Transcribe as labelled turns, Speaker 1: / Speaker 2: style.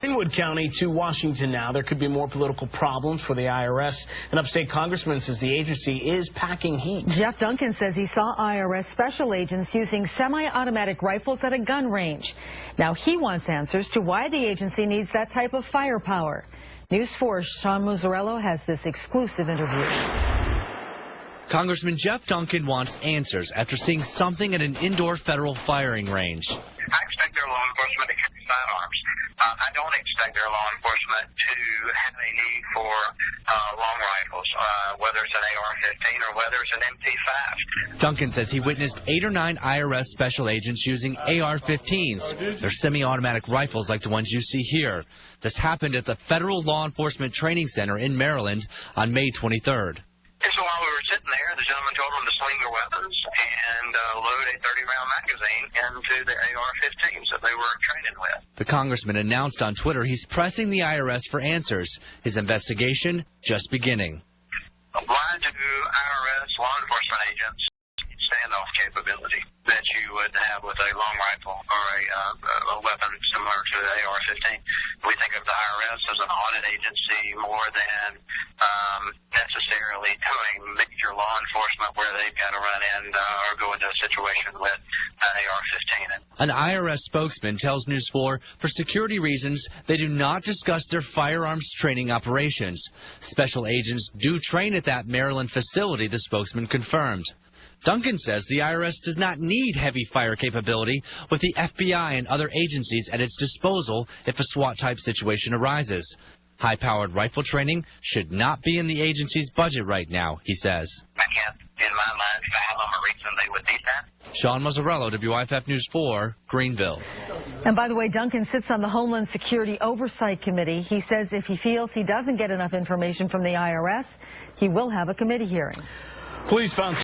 Speaker 1: Greenwood County to Washington now. There could be more political problems for the IRS. An upstate congressman says the agency is packing heat.
Speaker 2: Jeff Duncan says he saw IRS special agents using semi-automatic rifles at a gun range. Now he wants answers to why the agency needs that type of firepower. News 4's Sean Mazzarello has this exclusive interview.
Speaker 3: Congressman Jeff Duncan wants answers after seeing something at an indoor federal firing range.
Speaker 4: I expect their law enforcement to carry firearms. I don't expect their law enforcement to have a need for long rifles, whether it's an AR-15 or whether it's an MP5.
Speaker 3: Duncan says he witnessed 8 or 9 IRS special agents using AR-15s. They're semi-automatic rifles like the ones you see here. This happened at the Federal Law Enforcement Training Center in Maryland on May 23rd.
Speaker 4: And so while we were sitting there, the gentleman told them to sling their weapons and load a 30-round magazine into the AR-15s that they were training with.
Speaker 3: The congressman announced on Twitter he's pressing the IRS for answers. His investigation just beginning.
Speaker 4: Why do IRS law enforcement agents standoff capability that you would have with a long rifle or a weapon similar to the AR-15? We think of the IRS as an audit agency more than necessarily doing major law enforcement where they've got to run in or go into a situation with an AR-15.
Speaker 3: An IRS spokesman tells News 4 for security reasons they do not discuss their firearms training operations. Special agents do train at that Maryland facility, the spokesman confirmed. Duncan says the IRS does not need heavy fire capability with the FBI and other agencies at its disposal if a SWAT-type situation arises. High-powered rifle training should not be in the agency's budget right now, he says.
Speaker 4: I can't, in my mind, fathom a reason they would need that.
Speaker 3: Sean Mazzarello, WYFF News 4, Greenville.
Speaker 2: And by the way, Duncan sits on the Homeland Security Oversight Committee. He says if he feels he doesn't get enough information from the IRS, he will have a committee hearing.
Speaker 1: Police found